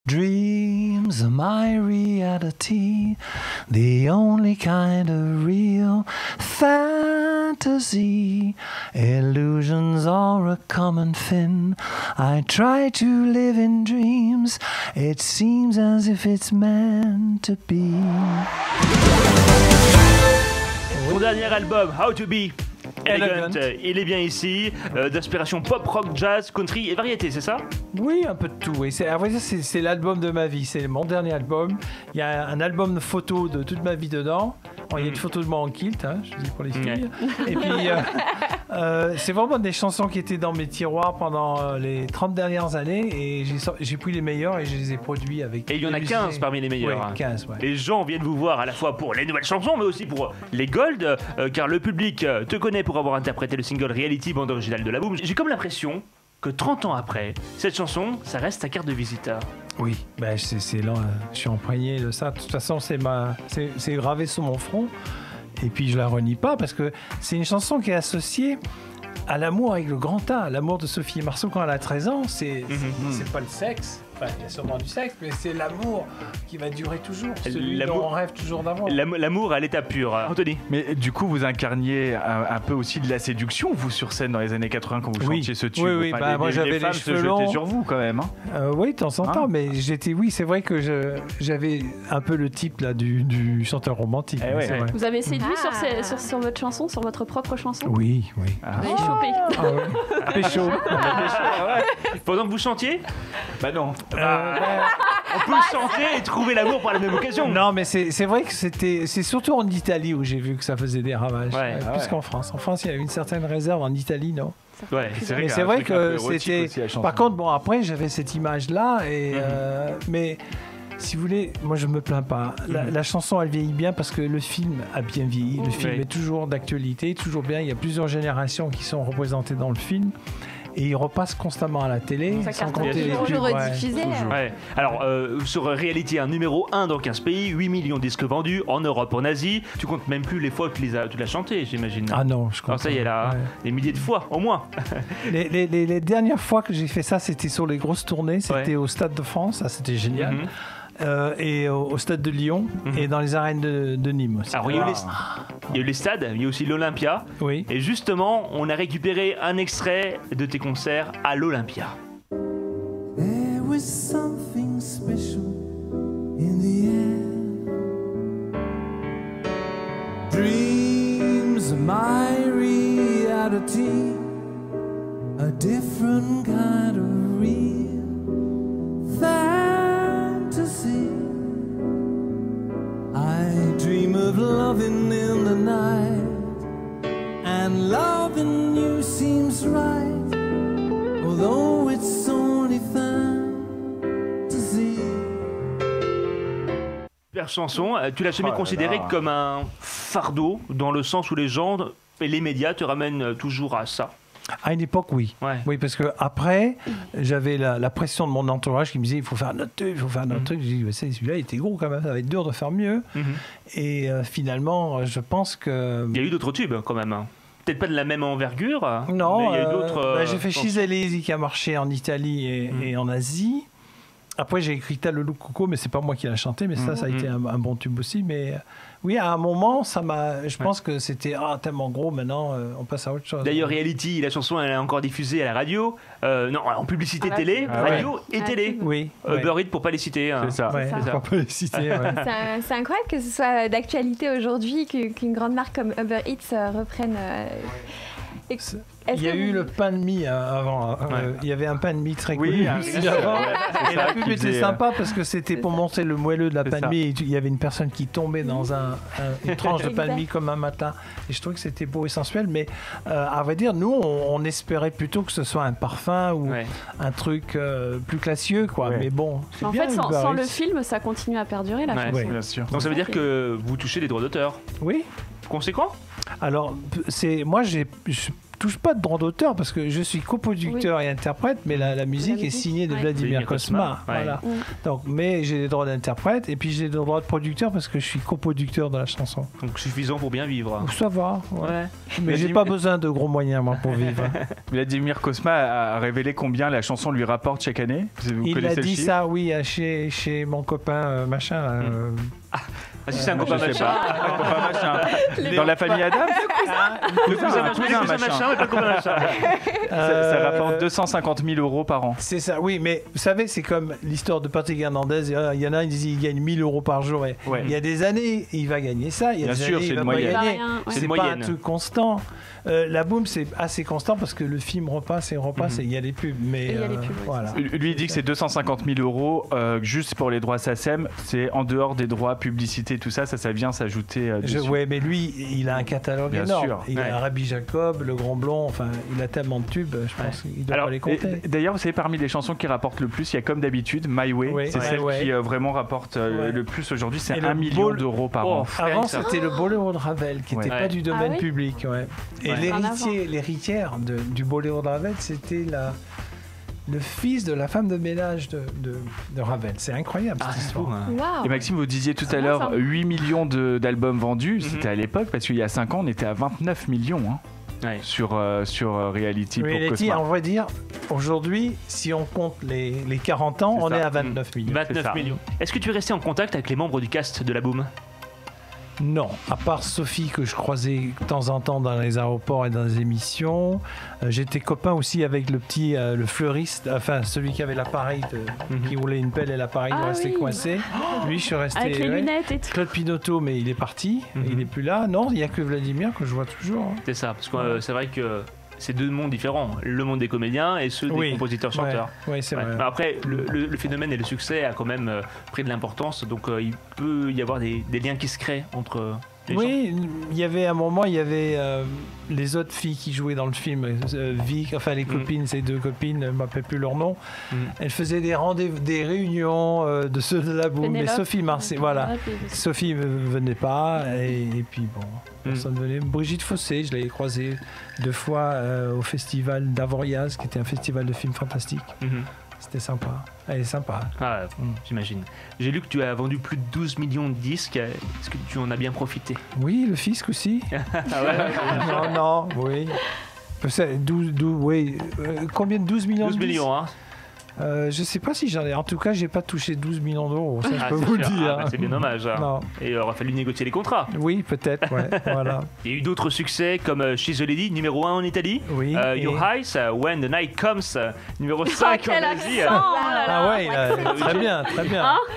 Dreams are my reality, the only kind of real fantasy. Illusions are a common thing. I try to live in dreams. It seems as if it's meant to be. Mon dernier album, How to Be Elegant, il est bien ici, d'inspiration pop, rock, jazz, country et variété, c'est ça? Oui, un peu de tout. Oui. À vrai dire, c'est l'album de ma vie. C'est mon dernier album. Il y a un album de photos de toute ma vie dedans. Bon, il y a une photo de moi en kilt, hein, je dis pour les filles. Et puis, c'est vraiment des chansons qui étaient dans mes tiroirs pendant les 30 dernières années. Et j'ai pris les meilleurs et je les ai produits avec... Et il y en a 15 parmi les meilleurs. Oui, 15, ouais. Les gens viennent vous voir à la fois pour les nouvelles chansons, mais aussi pour les Gold, car le public te connaît pour avoir interprété le single Reality, bande originale de La Boum. J'ai comme l'impression que 30 ans après, cette chanson, ça reste ta carte de visiteur. Oui, ben c'est là, je suis imprégné de ça. De toute façon, c'est gravé sur mon front. Et puis, je la renie pas parce que c'est une chanson qui est associée à l'amour avec le grand A. L'amour de Sophie Marceau quand elle a 13 ans, c'est pas le sexe. Enfin, il y a sûrement du sexe, mais c'est l'amour qui va durer toujours. Celui dont on rêve toujours d'avoir. L'amour à l'état pur. Anthony. Mais du coup, vous incarniez un peu aussi de la séduction, vous, sur scène dans les années 80 quand vous chantiez ce tube. Oui, enfin, moi j'avais les femmes les cheveux se longs. jetaient sur vous quand même. Hein. Oui, de temps en temps, mais oui, c'est vrai que j'avais un peu le type là du chanteur romantique. Ouais. C'est vrai. Vous avez séduit sur votre chanson, sur votre propre chanson? Oui. Vous avez chopé. Pécho. Pendant que vous chantiez? Bah non. On peut chanter et trouver l'amour par la même occasion. Non, mais c'est vrai que c'est surtout en Italie où j'ai vu que ça faisait des ravages. Plus qu'en France. En France, il y a une certaine réserve. En Italie, non. Ouais, mais c'est vrai que c'était. Par contre, bon, après, j'avais cette image-là. Mais si vous voulez, moi, je me plains pas. La chanson, elle vieillit bien parce que le film a bien vieilli. Le film est toujours d'actualité, toujours bien. Il y a plusieurs générations qui sont représentées dans le film. Et il repasse constamment à la télé, sans compter les toujours rediffusé. Ouais. Alors, sur Reality, un numéro 1 dans 15 pays, 8 millions de disques vendus, en Europe, en Asie. Tu comptes même plus les fois que tu l'as chanté, j'imagine. Ah non, je compte. Alors ça y est, là, des milliers de fois, au moins. Les dernières fois que j'ai fait ça, c'était sur les grosses tournées. C'était au Stade de France, ça c'était génial. Et au Stade de Lyon et dans les arènes de Nîmes aussi. Alors, il y a eu les stades, il y a aussi l'Olympia. Oui. Et justement, on a récupéré un extrait de tes concerts à l'Olympia. There was something special in the air. Dreams are my reality, a different kind of real fantasy. I dream of loving in the night, and loving you seems right, although it's only fantasy. Super chanson, tu l'as jamais considéré comme un fardeau, dans le sens où les gens et les médias te ramènent toujours à ça? À une époque, oui. Oui, parce que après, j'avais la pression de mon entourage qui me disait il faut faire notre truc, il faut faire notre truc. J'ai dit celui-là, il était gros quand même, ça va être dur de faire mieux. Et finalement, je pense que. Il y a eu d'autres tubes quand même. Peut-être pas de la même envergure. Non, mais il y a eu d'autres. J'ai fait She's Lazy qui a marché en Italie et en Asie. Après, j'ai écrit Talolo Coco, mais c'est pas moi qui l'ai chanté, mais ça a été un bon tube aussi. Mais oui, à un moment, je pense que c'était tellement gros, maintenant, on passe à autre chose. D'ailleurs, Reality, la chanson, elle est encore diffusée à la radio. Non, en publicité télé, radio et télé. Oui. Uber Eats pour pas les citer. C'est ça. Ouais, c'est ça. On peut les citer. C'est incroyable que ce soit d'actualité aujourd'hui, qu'une grande marque comme Uber Eats reprenne. Il y a eu le pain de mie avant. Il y avait un pain de mie très connu aussi avant. Et la pub était sympa parce que c'était pour montrer le moelleux de la pain de mie. Il y avait une personne qui tombait dans une tranche de pain de mie comme un matin. Et je trouvais que c'était beau et sensuel. Mais à vrai dire, nous, on espérait plutôt que ce soit un parfum ou un truc plus classieux, quoi. Mais bon, c'est en bien. fait, sans le film, ça continue à perdurer, la chanson. Oui, bien sûr. Donc ça veut dire que vous touchez des droits d'auteur. Oui. Conséquent? Alors, moi, touche pas de droit d'auteur parce que je suis coproducteur et interprète, mais la musique est signée de Vladimir Cosma. Voilà. Donc, mais j'ai les droits d'interprète et puis j'ai les droits de producteur parce que je suis coproducteur de la chanson. Donc suffisant pour bien vivre. Ça va. Mais j'ai pas besoin de gros moyens moi pour vivre. Vladimir Cosma a révélé combien la chanson lui rapporte chaque année. Il a dit ça, oui, chez mon copain machin. Si c'est un copain machin. Dans la famille Adam. Le cousin machin, mais pas le copain machin. Ça rapporte 250 000 euros par an. C'est ça, oui, mais vous savez, c'est comme l'histoire de Patrick Hernandez. Il y en a, ils disent qu'il gagne 1 000 euros par jour. Et il y a des années, il va gagner ça. Il y a des années, il va pas gagner. C'est pas un truc constant. La Boom, c'est assez constant parce que le film repasse et il y a des pubs. Mais voilà. Lui, il dit que c'est 250 000 euros juste pour les droits SACEM. C'est en dehors des droits publicité, tout ça vient s'ajouter dessus. Oui, mais lui, il a un catalogue énorme. Sûr. Il a Rabbi Jacob, Le Grand Blond, enfin, il a tellement de tubes, je pense qu'il doit pas les compter. D'ailleurs, vous savez, parmi les chansons qui rapportent le plus, il y a comme d'habitude My Way. C'est celle qui vraiment rapporte le plus aujourd'hui. C'est 1 million d'euros par an. Avant, c'était le Boléro de Ravel, qui n'était pas du domaine public. Et l'héritière du Boléro de Ravel, c'était le fils de la femme de ménage de Ravel. C'est incroyable cette histoire. Wow. Et Maxime, vous disiez tout à l'heure 8 millions d'albums vendus. C'était à l'époque, parce qu'il y a 5 ans, on était à 29 millions sur Reality pour Cosma. On va dire, aujourd'hui, si on compte les 40 ans, on est à 29 millions. 29 millions. Est-ce que tu es resté en contact avec les membres du cast de la Boom ? Non, à part Sophie que je croisais de temps en temps dans les aéroports et dans les émissions. J'étais copain aussi avec le petit, le fleuriste, enfin celui qui avait l'appareil, qui roulait une pelle et l'appareil restait coincé. Lui, je suis resté. Avec les lunettes et tout. Claude Pinotto, mais il est parti, il n'est plus là. Non, il n'y a que Vladimir que je vois toujours. C'est ça, parce que c'est vrai que c'est deux mondes différents, le monde des comédiens et ceux des compositeurs-chanteurs. Oui, c'est vrai. Après, le phénomène et le succès a quand même pris de l'importance, donc il peut y avoir des liens qui se créent entre les gens. Il y avait un moment, il y avait les autres filles qui jouaient dans le film, Vic, enfin les copines, ces deux copines, je ne me rappelle plus leur nom. Elles faisaient des rendez-vous, des réunions de ceux de la Boom, mais Sophie Marseille, voilà. Sophie ne venait pas, et puis bon, personne ne venait. Brigitte Fossé, je l'avais croisée 2 fois au festival d'Avoriaz, qui était un festival de films fantastiques. C'était sympa. Elle est sympa. J'imagine. J'ai lu que tu as vendu plus de 12 millions de disques. Est-ce que tu en as bien profité ? Oui, le fisc aussi. Non, oui. Combien de 12 millions 12 millions, hein. Je sais pas si j'en ai. En tout cas, j'ai pas touché 12 millions d'euros. Ça, je peux vous le dire. C'est bien dommage. Non. Et il aura fallu négocier les contrats. Oui, peut-être. Voilà. Il y a eu d'autres succès comme She's a Lady, numéro 1 en Italie. Oui. Your Eyes, When the Night Comes, numéro 5 en Asie. Très bien.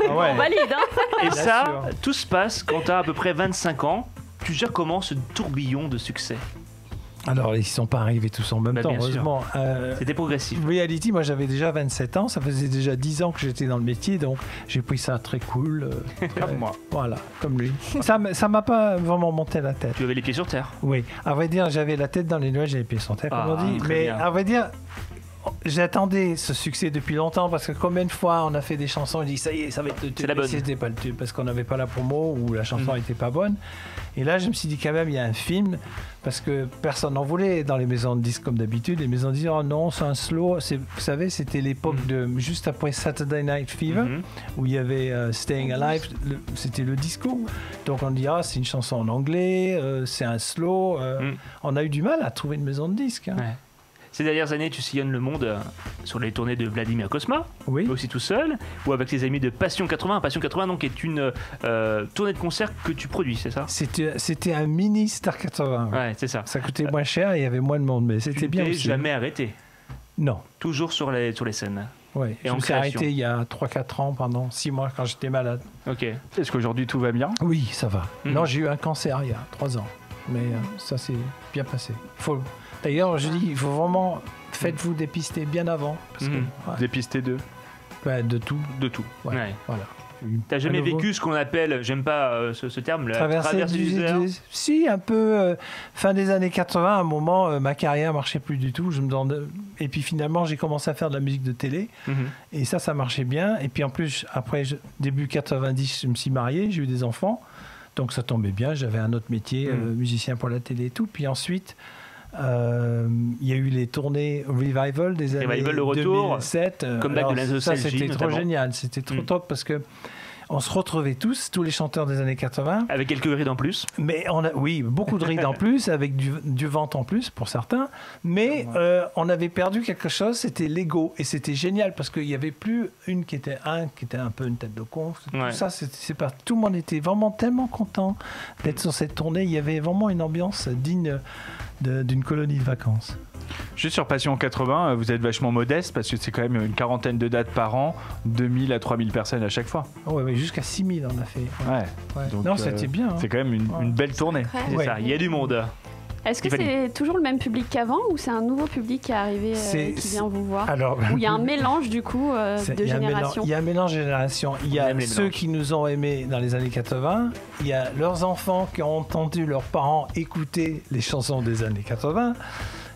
On valide. Et ça, tout se passe quand tu as à peu près 25 ans. Tu gères comment ce tourbillon de succès ? Alors, ils ne sont pas arrivés tous en même temps, heureusement. C'était progressif. Reality, moi j'avais déjà 27 ans, ça faisait déjà 10 ans que j'étais dans le métier, donc j'ai pris ça très cool. Comme moi. Voilà, comme lui. Ça ne m'a pas vraiment monté la tête. Tu avais les pieds sur terre. Oui, à vrai dire, j'avais la tête dans les nuages et les pieds sur terre, comme on dit. Mais à vrai dire, j'attendais ce succès depuis longtemps parce que combien de fois on a fait des chansons, on dit ça y est, ça va être le tube. C'est la bonne. C'était pas le tube parce qu'on n'avait pas la promo ou la chanson n'était pas bonne. Et là, je me suis dit quand même, il y a un film parce que personne n'en voulait dans les maisons de disques comme d'habitude. Les maisons disaient oh non, c'est un slow. Vous savez, c'était l'époque de juste après Saturday Night Fever où il y avait Staying Alive. C'était le disco. Donc on dit c'est une chanson en anglais, c'est un slow. On a eu du mal à trouver une maison de disques. Hein. Ouais. Ces dernières années, tu sillonnes le monde sur les tournées de Vladimir Cosma, mais aussi tout seul, ou avec tes amis de Passion 80. Passion 80, donc, est une tournée de concert que tu produis, c'est ça ? C'était un mini Star 80. Ouais, c'est ça. Ça coûtait moins cher et il y avait moins de monde, mais c'était bien aussi. Tu n'es jamais arrêté ? Non. Toujours sur les scènes ? Oui, je me suis arrêté il y a 3-4 ans, pendant 6 mois, quand j'étais malade. Ok. Est-ce qu'aujourd'hui tout va bien ? Oui, ça va. Non, j'ai eu un cancer il y a 3 ans, mais ça s'est bien passé. D'ailleurs, je dis, il faut vraiment... Faites-vous dépister bien avant. Parce que, dépister de tout. De tout. Ouais. Voilà. T'as jamais vécu ce qu'on appelle, j'aime pas ce terme, la traversée du désert ? Si, un peu. Fin des années 80, à un moment, ma carrière marchait plus du tout. Et puis finalement, j'ai commencé à faire de la musique de télé. Et ça marchait bien. Et puis en plus, après, début 90, je me suis marié, j'ai eu des enfants. Donc ça tombait bien. J'avais un autre métier, musicien pour la télé et tout. Puis ensuite... Il y a eu les tournées Revival des années Revival, le retour, 2007. Comeback de la ça, c'était notamment. trop génial. C'était trop top parce que on se retrouvait tous les chanteurs des années 80. Avec quelques rides en plus. Mais oui, beaucoup de rides en plus, avec du vent en plus pour certains. Mais on avait perdu quelque chose, c'était l'ego. Et c'était génial parce qu'il n'y avait plus une qui était un peu une tête de con. Tout ça, c'est pas. Tout le monde était vraiment tellement content d'être sur cette tournée. Il y avait vraiment une ambiance digne d'une colonie de vacances. Juste sur Passion 80, vous êtes vachement modeste parce que c'est quand même une quarantaine de dates par an, 2000 à 3000 personnes à chaque fois. Oui, jusqu'à 6000 on a fait. Ouais. Donc, non, c'était bien. C'est quand même une belle tournée. C'est ça, il y a du monde. Est-ce que c'est toujours le même public qu'avant ou c'est un nouveau public qui est arrivé, qui vient vous voir? Ou il y a un mélange du coup de générations? Il y a un mélange de générations. Il y a ceux qui nous ont aimés dans les années 80, il y a leurs enfants qui ont entendu leurs parents écouter les chansons des années 80.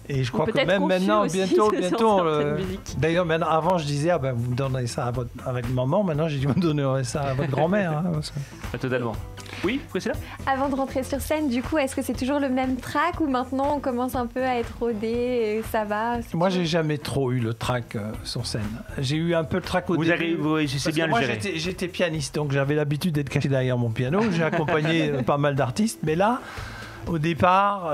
Et je crois que même maintenant, bientôt. D'ailleurs, avant, je disais, vous me donnerez ça à votre maman. Maintenant, j'ai dit, vous me donnerez ça à votre grand-mère. Totalement. Oui, Priscilla ? Avant de rentrer sur scène, du coup, est-ce que c'est toujours le même track ou maintenant on commence un peu à être rodé et ça va? Moi, j'ai jamais trop eu le track sur scène. J'ai eu un peu le track au début. Vous réussissez bien moi, le gérer. J'étais pianiste, donc j'avais l'habitude d'être caché derrière mon piano. J'ai accompagné pas mal d'artistes, mais là. Au départ,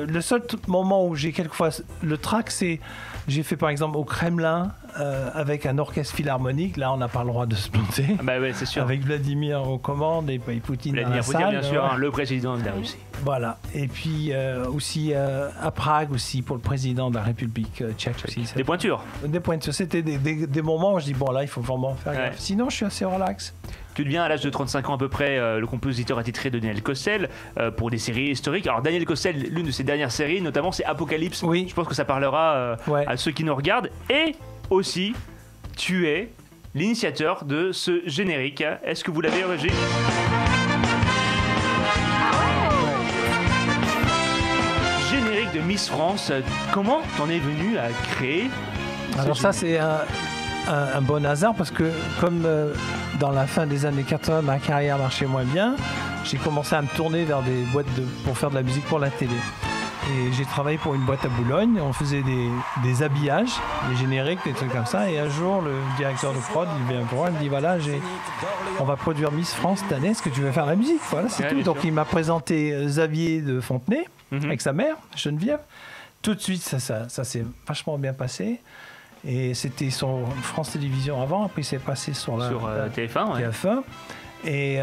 le seul moment où j'ai quelquefois le track, c'est j'ai fait par exemple au Kremlin avec un orchestre philharmonique. Là, on n'a pas le droit de se planter. C'est sûr. Avec Vladimir aux commandes et Poutine dans la Poutine, salle. bien sûr, le président de la Russie. Voilà. Et puis aussi à Prague aussi pour le président de la République tchèque aussi. Des pointures. Des pointures. C'était des moments où je dis bon là, il faut vraiment faire gaffe. Sinon, je suis assez relax. Tu deviens à l'âge de 35 ans à peu près le compositeur attitré de Daniel Kossel pour des séries historiques. Alors Daniel Kossel, l'une de ses dernières séries notamment, c'est Apocalypse. Oui. Je pense que ça parlera à ceux qui nous regardent. Et aussi, tu es l'initiateur de ce générique. Est-ce que vous l'avez enregistré ? Générique de Miss France. Comment t'en es venu à créer ? Alors ça, c'est un bon hasard parce que comme dans la fin des années 80, ma carrière marchait moins bien, j'ai commencé à me tourner vers des boîtes pour faire de la musique pour la télé. Et j'ai travaillé pour une boîte à Boulogne, on faisait des habillages, des génériques, des trucs comme ça. Et un jour, le directeur de prod, il vient me voir, il me dit voilà, on va produire Miss France cette année, est-ce que tu veux faire la musique? Voilà, c'est tout. Donc il m'a présenté Xavier de Fontenay, avec sa mère, Geneviève. Tout de suite, ça s'est vachement bien passé. Et c'était sur France Télévisions avant, après c'est passé sur TF1. TF1. Et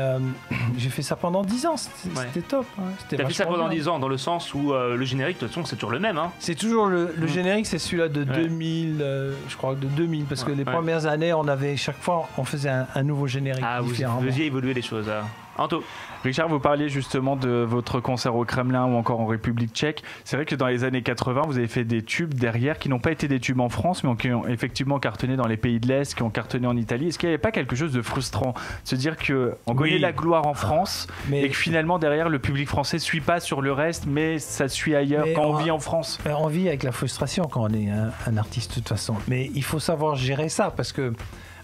j'ai fait ça pendant 10 ans, c'était top. T'as fait ça pendant 10 ans, dans le sens où le générique, de toute façon, c'est toujours le même. C'est toujours le générique, c'est celui-là de 2000, je crois de 2000, parce que les premières années, chaque fois, on faisait un nouveau générique différent. Vous faisiez évoluer les choses. Anto. Richard, vous parliez justement de votre concert au Kremlin ou encore en République tchèque. C'est vrai que dans les années 80, vous avez fait des tubes derrière qui n'ont pas été des tubes en France, mais qui ont effectivement cartonné dans les pays de l'Est, qui ont cartonné en Italie. Est-ce qu'il n'y avait pas quelque chose de frustrant de se dire qu'on connaît la gloire en France et que finalement derrière le public français ne suit pas sur le reste, mais ça suit ailleurs quand on vit en France? On vit avec la frustration quand on est un artiste de toute façon. Mais il faut savoir gérer ça parce que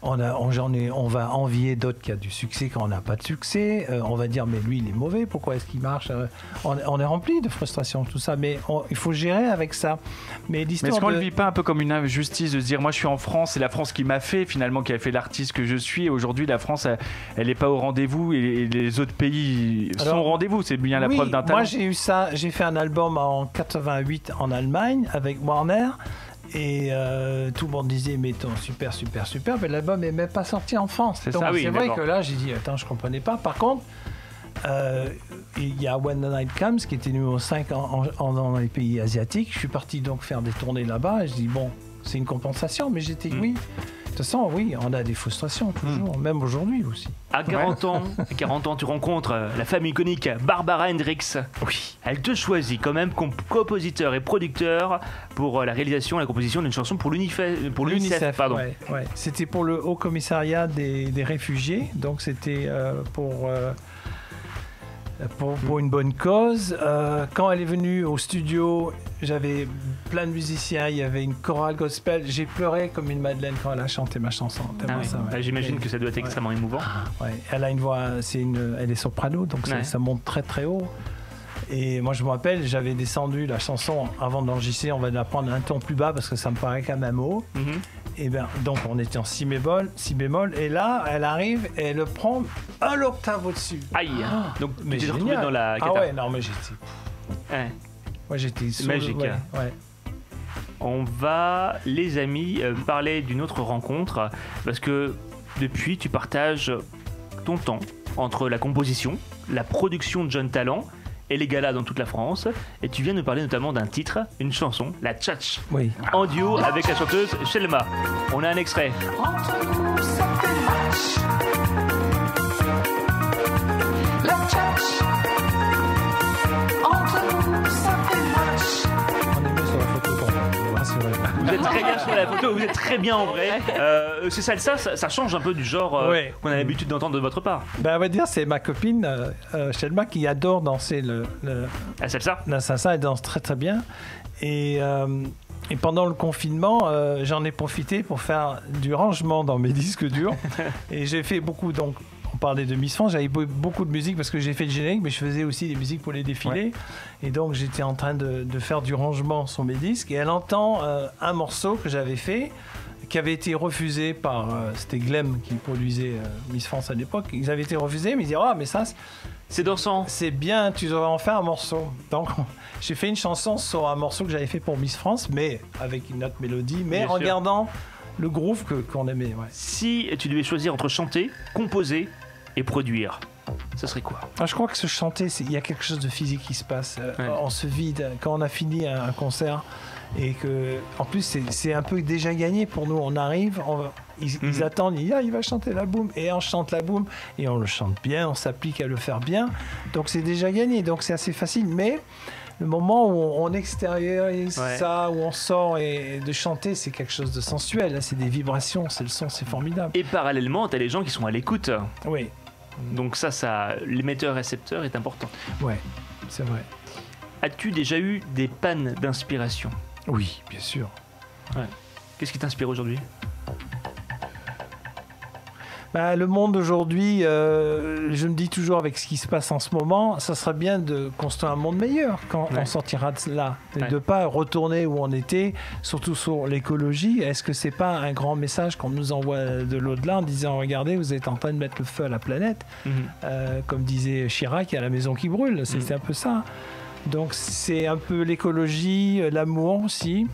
on va envier d'autres qui ont du succès quand on n'a pas de succès. On va dire mais lui il est mauvais, pourquoi est-ce qu'il marche? On est rempli de frustration, tout ça, mais il faut gérer avec ça. Mais est-ce qu'on ne le vit pas un peu comme une injustice de se dire moi je suis en France, c'est la France qui m'a fait finalement, qui a fait l'artiste que je suis, et aujourd'hui la France elle n'est pas au rendez-vous et les autres pays sont au rendez-vous, c'est bien la preuve d'un talent. Moi j'ai eu ça, j'ai fait un album en 88 en Allemagne avec Warner. Et tout le monde disait mais super, mais l'album n'est même pas sorti en France. C'est vrai que là j'ai dit attends, je comprenais pas. Par contre il y a When the Night Comes qui était numéro 5 dans les pays asiatiques. Je suis parti donc faire des tournées là-bas et je dis bon, c'est une compensation, mais j'étais oui. De toute façon, oui, on a des frustrations toujours, même aujourd'hui aussi. À 40 ans, tu rencontres la femme iconique Barbara Hendricks. Oui. Elle te choisit quand même comme compositeur et producteur pour la réalisation et la composition d'une chanson pour l'UNICEF. Pardon. Ouais. C'était pour le Haut Commissariat des réfugiés, donc c'était pour une bonne cause. Quand elle est venue au studio, j'avais plein de musiciens, il y avait une chorale gospel. J'ai pleuré comme une madeleine quand elle a chanté ma chanson. J'imagine que ça doit être extrêmement émouvant. Ouais. Elle a une voix, elle est soprano, donc ça monte très très haut. Et moi, je me rappelle, j'avais descendu la chanson avant d'enregistrer. On va la prendre un ton plus bas parce que ça me paraît quand même haut. Et bien, donc, on était en si bémol. Et là, elle arrive et elle le prend un octave au-dessus. Aïe. Donc, mais tu t'es retrouvé dans la cata. Ah ouais, non, mais j'étais... Ouais. Moi, j'étais... Magique. Ouais. On va, les amis, parler d'une autre rencontre. Parce que depuis, tu partages ton temps entre la composition, la production de jeunes talents et les galas dans toute la France. Et tu viens nous parler notamment d'un titre, une chanson, La Tchatch, en duo avec la chanteuse Shelma. On a un extrait. Vous êtes très bien sur la photo, vous êtes très bien en vrai. C'est ça change un peu du genre qu'on a l'habitude d'entendre de votre part. Ben, on va dire, c'est ma copine Shelma qui adore danser la salsa. La salsa, elle danse très très bien. Et pendant le confinement, j'en ai profité pour faire du rangement dans mes disques durs. Et j'ai fait beaucoup, donc on parlait de Miss France, j'avais beaucoup de musique parce que j'ai fait le générique, mais je faisais aussi des musiques pour les défilés. Et donc j'étais en train de faire du rangement sur mes disques. Et elle entend un morceau que j'avais fait, qui avait été refusé par... c'était Glem qui produisait Miss France à l'époque. Ils avaient été refusés, mais ils disaient « Ah, mais ça... c'est dansant. C'est bien, tu devrais en faire un morceau. » Donc j'ai fait une chanson sur un morceau que j'avais fait pour Miss France, mais avec une autre mélodie, mais bien en gardant le groove qu'on aimait. Si tu devais choisir entre chanter, composer et produire, ce serait quoi? Je crois que se chanter, il y a quelque chose de physique qui se passe. On se vide quand on a fini un concert. Et que, en plus, c'est un peu déjà gagné pour nous. On arrive, ils attendent, il va chanter la boum, et on chante la boum, et on le chante bien, on s'applique à le faire bien. Donc c'est déjà gagné, donc c'est assez facile. Mais le moment où on extériorise ça, où on sort et de chanter, c'est quelque chose de sensuel. C'est des vibrations, c'est le son, c'est formidable. Et parallèlement, tu as les gens qui sont à l'écoute. Oui. Donc ça l'émetteur-récepteur est important. Ouais, c'est vrai. As-tu déjà eu des pannes d'inspiration? Oui, bien sûr. Qu'est-ce qui t'inspire aujourd'hui? Le monde aujourd'hui, je me dis toujours avec ce qui se passe en ce moment, ça serait bien de construire un monde meilleur quand on sortira de là. Et de ne pas retourner où on était, surtout sur l'écologie. Est-ce que c'est pas un grand message qu'on nous envoie de l'au-delà en disant « Regardez, vous êtes en train de mettre le feu à la planète comme disait Chirac, il y a la maison qui brûle. C'est un peu ça. Donc c'est un peu l'écologie, l'amour aussi.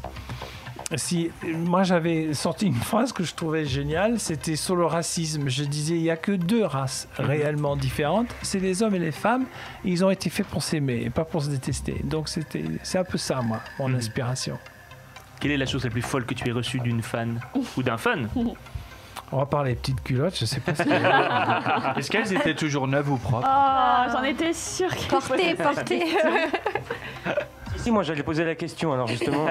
Moi j'avais sorti une phrase que je trouvais géniale, c'était sur le racisme. Je disais il n'y a que deux races réellement différentes, c'est les hommes et les femmes. Et ils ont été faits pour s'aimer et pas pour se détester. Donc c'est un peu ça, moi, mon inspiration. Quelle est la chose la plus folle que tu aies reçue d'une fan ou d'un fan? On va parler des petites culottes, je sais pas si... Est-ce qu'elles étaient toujours neuves ou propres? J'en étais sûre. Portées. Si, moi j'allais poser la question, alors justement.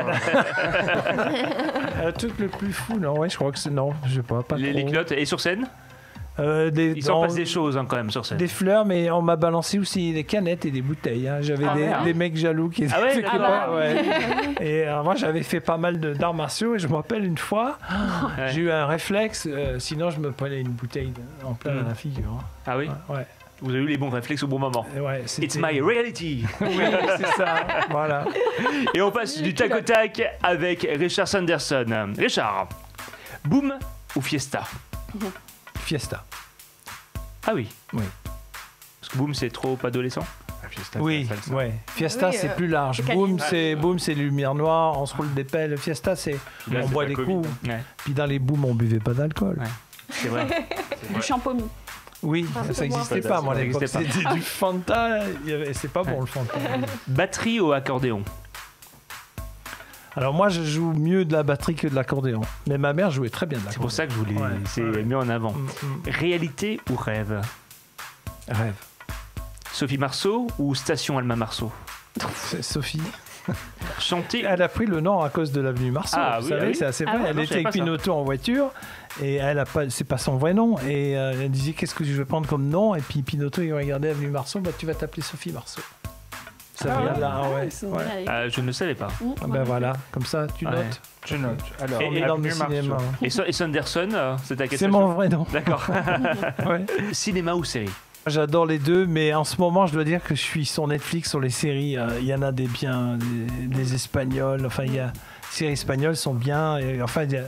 Le truc le plus fou, non, je crois que c'est... Non, je sais pas les culottes. Et sur scène? Il s'en passe des choses quand même sur scène. Des fleurs, mais on m'a balancé aussi des canettes et des bouteilles. J'avais des mecs jaloux qui étaient Et moi, j'avais fait pas mal d'arts martiaux et je me rappelle une fois, j'ai eu un réflexe, sinon je me prenais une bouteille en plein dans la figure. Ah oui? Ouais. Vous avez eu les bons réflexes au bon moment. It's my reality. Oui, c'est ça. Voilà. Et on passe du tac au tac avec Richard Sanderson. Richard, Boom ou Fiesta? Fiesta. Ah oui. Oui. Parce que Boom, c'est trop adolescent. Fiesta, Fiesta, c'est plus large. Boom, c'est lumière noire, on se roule des pelles. Fiesta, on boit des coups. Puis dans les booms, on buvait pas d'alcool. C'est vrai. Du champomy. Oui, ça n'existait pas, moi, à l'époque. C'était du Fanta. C'est pas bon, le Fanta. Batterie ou accordéon? Alors moi, je joue mieux de la batterie que de l'accordéon. Mais ma mère jouait très bien de l'accordéon. C'est pour ça que je voulais mis en avant. Réalité ou rêve? Rêve. Sophie Marceau ou Station Alma Marceau? Sophie. Chanter. Elle a pris le nom à cause de l'avenue Marceau. Vous savez, c'est assez vrai. Elle était avec Pinotto en voiture et c'est pas son vrai nom. Et elle disait qu'est-ce que je vais prendre comme nom? Et puis Pinotto, il regardait l'avenue Marceau. Tu vas t'appeler Sophie Marceau. Ça vient de là, je ne savais pas. Voilà, comme ça, tu notes. Je note. Alors, on est dans le cinéma. Et Sanderson, c'est ta question? C'est mon vrai nom. D'accord. Cinéma ou série? J'adore les deux, mais en ce moment, je dois dire que je suis sur Netflix, sur les séries. Il y en a des bien, des espagnols. Enfin, il y a les séries espagnoles sont bien. Et, enfin, il y a...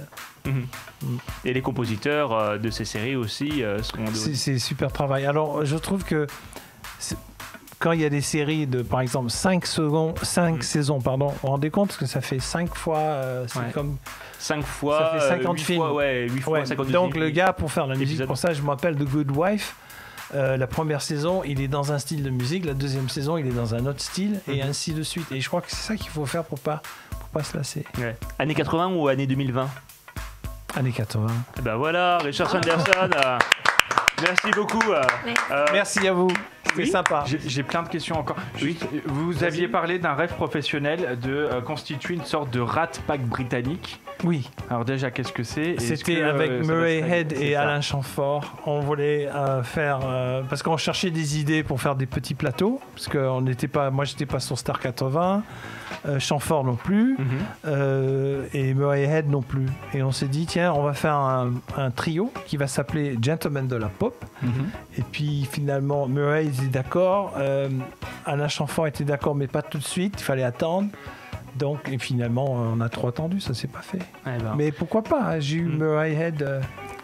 Et les compositeurs de ces séries aussi sont... C'est super travail. Alors, je trouve que quand il y a des séries de, par exemple, 5 saisons, pardon, vous vous rendez compte que ça fait 5 fois... c'est comme... 5 fois... Ça fait 50 films. Fois, 8 fois 50 donc, films. le gars, pour faire la musique, pour ça, je m'appelle The Good Wife. La première saison, il est dans un style de musique. La deuxième saison, il est dans un autre style. Et ainsi de suite. Et je crois que c'est ça qu'il faut faire pour pas se lasser. Ouais. Années 80 ou années 2020 ? Années 80. Et ben voilà, Richard Sanderson. Merci beaucoup. Merci à vous. C'était sympa. J'ai plein de questions encore. Vous aviez parlé d'un rêve professionnel de constituer une sorte de rat pack britannique. Oui. Alors déjà, qu'est-ce que c'est ? C'était avec Murray Head et Alain Chamfort. On voulait faire... parce qu'on cherchait des idées pour faire des petits plateaux. Parce que moi, j'étais pas sur Star 80. Chamfort non plus. Et Murray Head non plus. Et on s'est dit, tiens, on va faire un trio qui va s'appeler Gentlemen de la Pop. Et puis finalement, Murray était d'accord. Alain Chamfort était d'accord, mais pas tout de suite. Il fallait attendre. Donc, et finalement, on a trop attendu, ça s'est pas fait. Mais pourquoi pas, hein, j'ai eu Murray Head.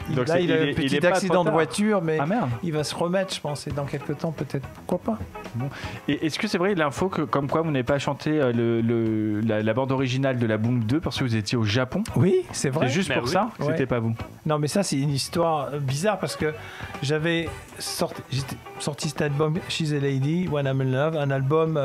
Il a eu un petit accident de voiture, mais il va se remettre, je pense, et dans quelques temps, peut-être, pourquoi pas. Bon. Et est-ce que c'est vrai l'info que, comme quoi, vous n'avez pas chanté la bande originale de la Boom 2 parce que vous étiez au Japon ? Oui, c'est vrai. C'est juste pour ça que c'était pas vous. Non, mais ça, c'est une histoire bizarre parce que j'avais sorti cet album, She's a Lady, When I'm in Love, un album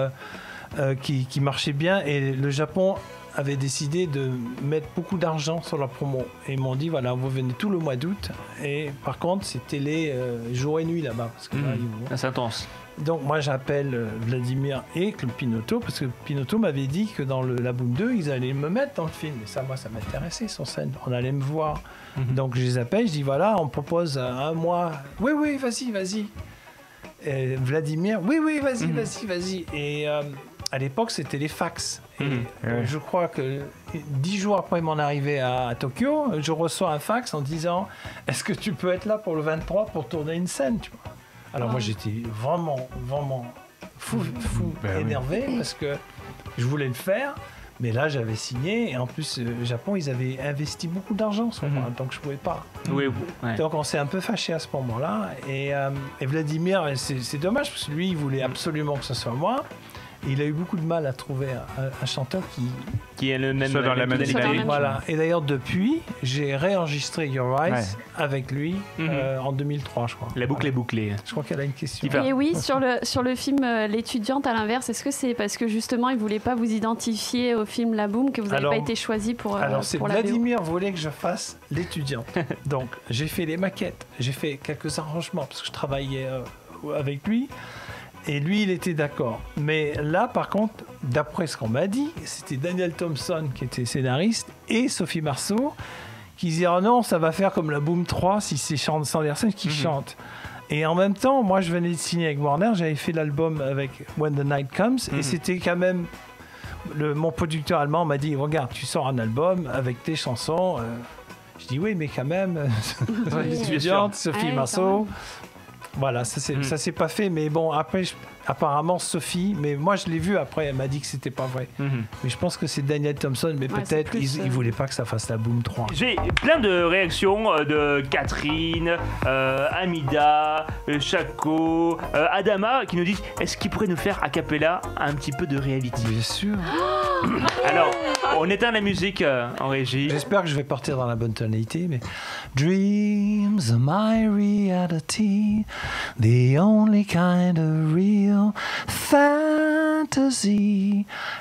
qui marchait bien, et le Japon avait décidé de mettre beaucoup d'argent sur leur promo. Et ils m'ont dit, voilà, vous venez tout le mois d'août, et par contre, c'est télé jour et nuit là-bas. Parce que là, c'est intense. Donc moi, j'appelle Vladimir et Claude Pinoteau, parce que Pinoteau m'avait dit que dans la Boom 2, ils allaient me mettre dans le film. Et ça, moi, ça m'intéressait sur scène. On allait me voir. Donc je les appelle, je dis, voilà, on propose un mois. Oui, vas-y. Et Vladimir, oui, vas-y. Et à l'époque, c'était les fax. Et je crois que 10 jours après mon arrivée à Tokyo, je reçois un fax en disant, est-ce que tu peux être là pour le 23 pour tourner une scène, tu vois. Alors moi, j'étais vraiment fou énervé parce que je voulais le faire. Mais là, j'avais signé, et en plus, le Japon, ils avaient investi beaucoup d'argent sur moi, donc je ne pouvais pas. Donc on s'est un peu fâché à ce moment-là. Et Vladimir, c'est dommage, parce que lui, il voulait absolument que ce soit moi. Et il a eu beaucoup de mal à trouver un chanteur qui est le même dans la même dynamique. Voilà. Et d'ailleurs, depuis, j'ai réenregistré Your Eyes avec lui en 2003, je crois. La boucle est bouclée. Je crois qu'elle a une question. Et oui, sur le film L'étudiante, à l'inverse, est-ce que c'est parce que justement, il ne voulait pas vous identifier au film La Boom que vous n'avez pas été choisi pour alors, c'est pour Vladimir voulait que je fasse L'étudiante. Donc, j'ai fait les maquettes, j'ai fait quelques arrangements, parce que je travaillais avec lui. Et lui, il était d'accord. Mais là, par contre, d'après ce qu'on m'a dit, c'était Daniel Thompson qui était scénariste et Sophie Marceau qui disaient « Oh non, ça va faire comme la Boom 3 si c'est Sanderson qui chante. » Et en même temps, moi, je venais de signer avec Warner, j'avais fait l'album avec When the Night Comes, et c'était quand même... mon producteur allemand m'a dit « Regarde, tu sors un album avec tes chansons. » Je dis « Oui, mais quand même, l'étudiante, Sophie Marceau... » Voilà, ça s'est pas fait, mais bon, après, apparemment, Sophie, mais moi je l'ai vu après, elle m'a dit que c'était pas vrai. Mais je pense que c'est Daniel Thompson, mais peut-être il voulait pas que ça fasse la Boom 3. J'ai plein de réactions de Catherine, Amida, Chaco, Adama qui nous disent est-ce qu'il pourrait nous faire a cappella un petit peu de reality ? Bien sûr. Alors, on éteint la musique en régie. J'espère que je vais partir dans la bonne tonalité, mais Dreams are my reality, the only kind of real fantasy.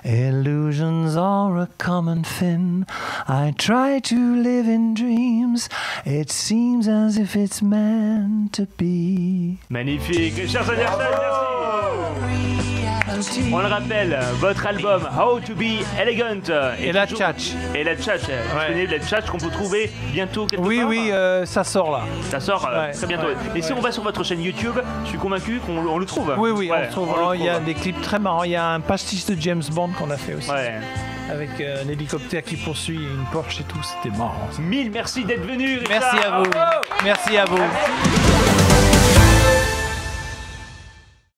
Illusions are a common thing. I try to live in dreams. It seems as if it's meant to be. Magnifique, Richard Sanderson, merci. On le rappelle, votre album How to be Elegant et la Tchatch. Et la Tchatch, disponible, la Tchatch qu'on peut trouver bientôt quelque part. Oui, ça sort là. Ça sort très bientôt. Et si on va sur votre chaîne YouTube, je suis convaincu qu'on le trouve. Oui, on le trouve. Il y a des clips très marrants. Il y a un pastiche de James Bond qu'on a fait aussi. Avec un hélicoptère qui poursuit une Porsche et tout, c'était marrant. Mille merci d'être venu, Richard. Merci à vous. Merci à vous.